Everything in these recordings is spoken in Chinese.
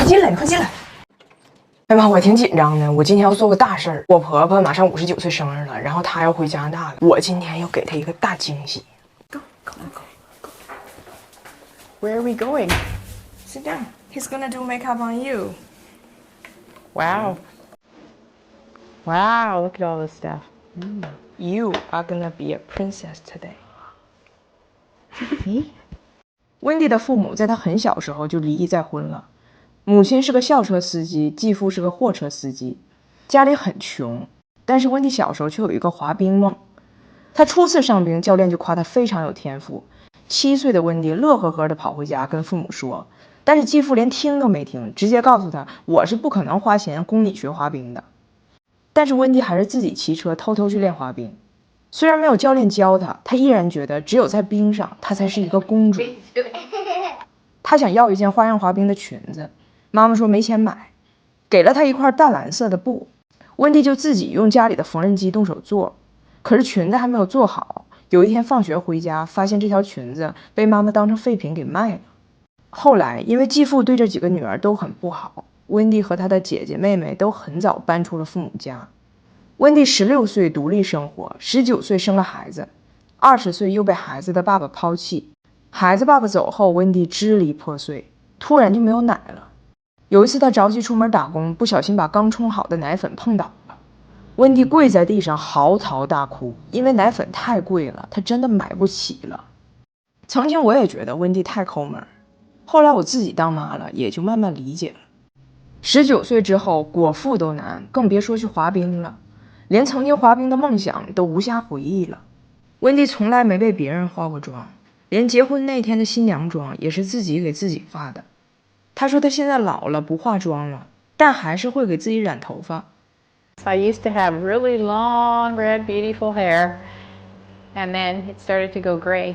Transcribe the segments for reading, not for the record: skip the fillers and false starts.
快进来，你快进来！哎妈，我挺紧张的，我今天要做个大事儿。我婆婆马上59岁生日了，然后她要回加拿大了，我今天要给她一个大惊喜。Go. Where are we going? Sit down. He's gonna do makeup on you. Wow. Wow, look at all this stuff. You are gonna be a princess today. 温蒂的父母在她很小时候就离异再婚了，母亲是个校车司机，继父是个货车司机，家里很穷。但是温蒂小时候却有一个滑冰梦，她初次上冰，教练就夸她非常有天赋。7岁的温蒂乐呵呵地跑回家跟父母说，但是继父连听都没听，直接告诉她，我是不可能花钱供你学滑冰的。但是温蒂还是自己骑车偷偷去练滑冰。虽然没有教练教她依然觉得只有在冰上她才是一个公主。她想要一件花样滑冰的裙子，妈妈说没钱买，给了她一块淡蓝色的布，温蒂就自己用家里的缝纫机动手做。可是裙子还没有做好，有一天放学回家，发现这条裙子被妈妈当成废品给卖了。后来因为继父对这几个女儿都很不好，温蒂和她的姐姐妹妹都很早搬出了父母家。温蒂16岁独立生活，19岁生了孩子，20岁又被孩子的爸爸抛弃。孩子爸爸走后，温蒂支离破碎，突然就没有奶了。有一次她着急出门打工，不小心把刚冲好的奶粉碰倒了，温蒂跪在地上嚎啕大哭，因为奶粉太贵了，她真的买不起了。曾经我也觉得温蒂太抠门，后来我自己当妈了，也就慢慢理解了。19岁之后果腹都难，更别说去滑冰了，连曾经滑冰的梦想都无暇回忆了。温蒂从来没为别人化过妆，连结婚那天的新娘妆也是自己给自己化的。她说她现在老了，不化妆了，但还是会给自己染头发。I used to have really long, red, beautiful hair, and then it started to go gray,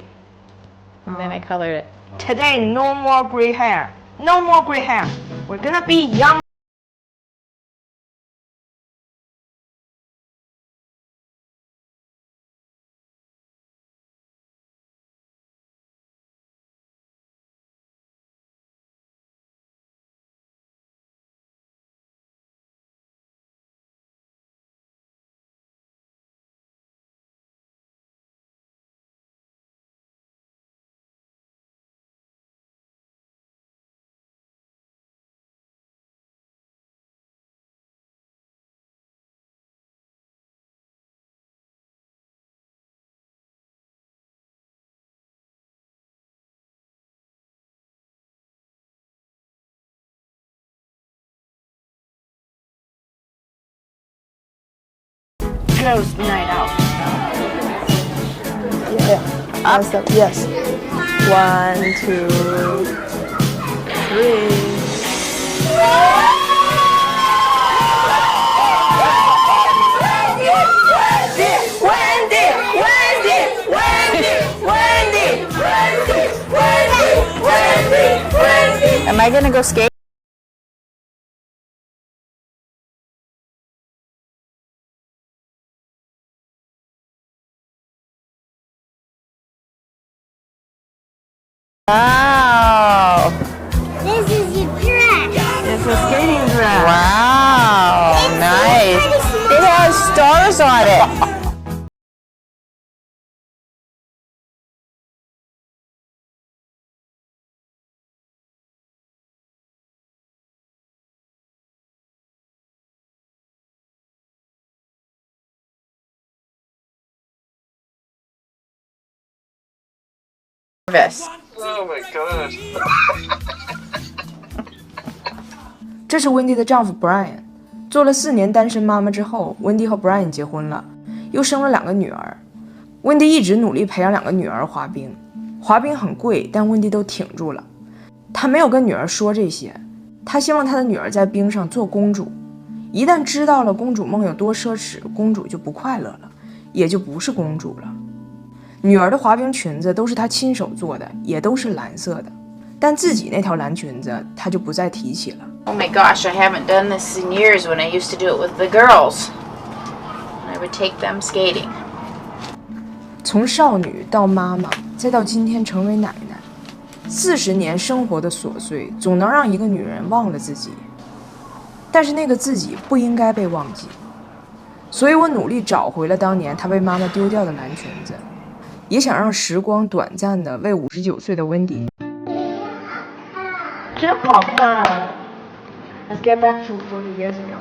and then I colored it. Today, no more gray hair. No more gray hair. We're gonna be young. Girls' night out. Yeah. Up. Yes. 1, 2, 3. Am I gonna go skate? Wow. This is your dress. It's a skating dress. Wow. It's Nice. pretty small. It has stars on it. Oh my god. 这是温蒂的丈夫 Brian。做了4年单身妈妈之后，温蒂和 Brian 结婚了，又生了2个女儿。温蒂一直努力培养2个女儿滑冰，滑冰很贵，但温蒂都挺住了。她没有跟女儿说这些，她希望她的女儿在冰上做公主。一旦知道了公主梦有多奢侈，公主就不快乐了，也就不是公主了。女儿的滑冰裙子都是她亲手做的，也都是蓝色的，但自己那条蓝裙子她就不再提起了。Oh my gosh, I haven't done this in years when I used to do it with the girls. I would take them skating. 从少女到妈妈，再到今天成为奶奶， 40年生活的琐碎，总能让一个女人忘了自己，但是那个自己不应该被忘记。所以我努力找回了当年她被妈妈丢掉的蓝裙子，也想让时光短暂地为59岁的温迪。真好看。Let's get back to 40 years ago.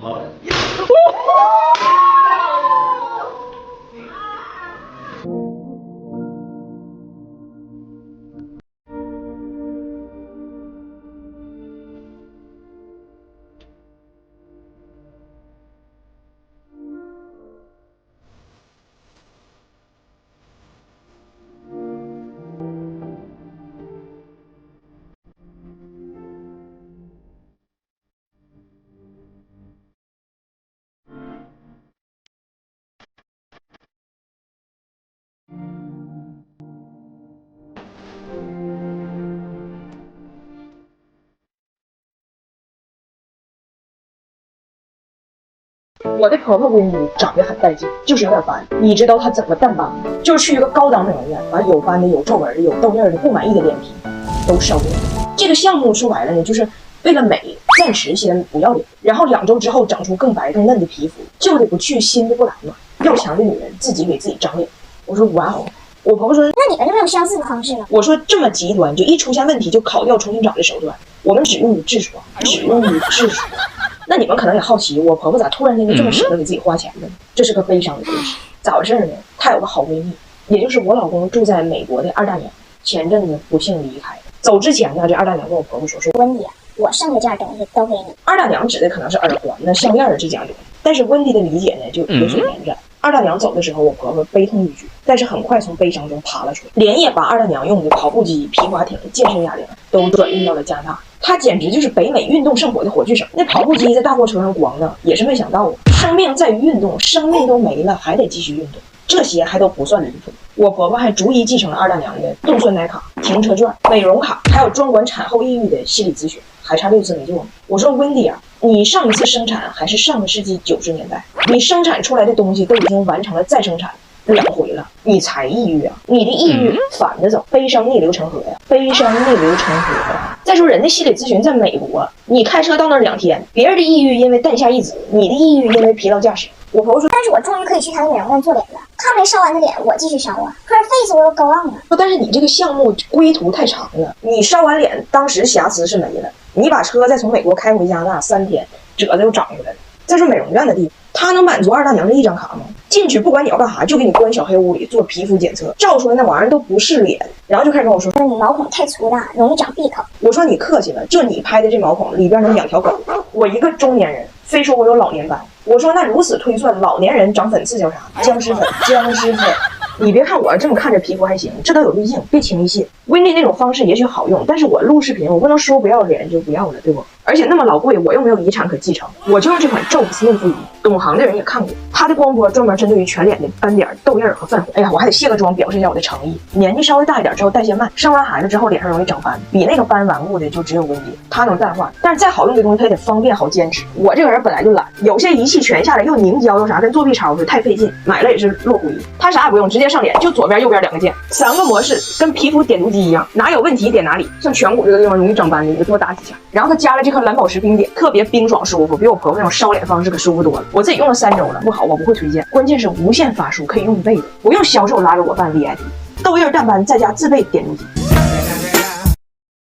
Hot. 我的婆婆闺女长得很带劲，就是有点烦。你知道她怎么淡斑吗？就是去一个高档美容院，把有斑的、有皱纹的、有痘印的、不满意的脸皮都烧掉。这个项目说白了呢，就是为了美，暂时先不要脸，然后2周之后长出更白更嫩的皮肤。旧的不去，新的不来嘛。要强的女人自己给自己长脸。我说哇哦。我婆婆说，那你们就没有相似的方式了？我说这么极端，就一出现问题就烤掉重新长的手段，我们只用于治爽，只用于治爽。那你们可能也好奇，我婆婆咋突然间就这么舍得给自己花钱呢？这是个悲伤的故事。咋回事呢？她有个好闺蜜，也就是我老公住在美国的二大娘，前阵子不幸离开。走之前呢，这二大娘跟我婆婆说，温迪，我剩下这样东西都给你。二大娘指的可能是耳环、那项链这家东西，但是温迪的理解呢就有所延展。二大娘走的时候，我婆婆悲痛欲绝，但是很快从悲伤中爬了出来，连夜把二大娘用的跑步机、皮划艇、健身哑铃都转运到了加拿大。她简直就是北美运动圣火的火炬手。那跑步机在大货车上咣呢，也是没想到啊！生命在于运动，生命都没了，还得继续运动，这些还都不算离谱。我婆婆还逐一继承了二大娘的冻酸奶卡、停车券、美容卡，还有专管产后抑郁的心理咨询，还差6次没救呢。我说温迪啊，你上一次生产还是上个世纪90年代，你生产出来的东西都已经完成了再生产2回了，你才抑郁啊？你的抑郁反着走，悲伤逆流成河呀，悲伤逆流成河呀。再说人的心理咨询在美国，你开车到那儿2天，别人的抑郁因为诞下一子，你的抑郁因为疲劳驾驶。我婆婆说，但是我终于可以去他的美容院做脸了，他没烧完的脸我继续烧啊，可是 face 我又高昂啊。但是你这个项目归途太长了，你烧完脸当时瑕疵是没了，你把车再从美国开回加拿大3天，褶子又长回来了。再说美容院的地方，它能满足二大娘这一张卡吗？进去不管你要干啥，就给你关小黑屋里做皮肤检测，照出来那玩意儿都不是脸，然后就开始跟我说你毛孔太粗大，容易长闭口。我说你客气了，就你拍的这毛孔里边能养条狗。我一个中年人，非说我有老年斑。我说那如此推算，老年人长粉刺叫啥？僵尸粉，僵尸粉。你别看我这么看着皮肤还行，这都有滤镜，别轻易信。Wendy 那种方式也许好用，但是我录视频，我不能说不要脸就不要了，对不？而且那么老贵，我又没有遗产可继承，我就用这款宙斯嫩肤仪，懂行的人也看过，它的光波专门针对于全脸的斑点、痘印和泛红。哎呀，我还得卸个妆表示一下我的诚意。年纪稍微大一点之后代谢慢，生完孩子之后脸上容易长斑，比那个斑顽固的就只有Wendy，它能淡化。但是再好用的东西它也得方便好坚持。我这个人本来就懒，有些仪器全下来又凝胶又啥，跟作弊抄似的，太费劲，买了也是落灰。它啥也不用，直接上脸，就左边右边2个键，3个模式，跟皮肤点读机一样，哪有问题点哪里。像颧骨这个地方容易长斑的，你就多打几下。然后它加了这颗蓝宝石冰点，特别冰爽舒服，比我婆婆那种烧脸方式可舒服多了。我自己用了3周了，不好我不会推荐。关键是无限发数，可以用1辈子，不用销售拉着我办 VIP， 痘印淡斑再加自备点读机。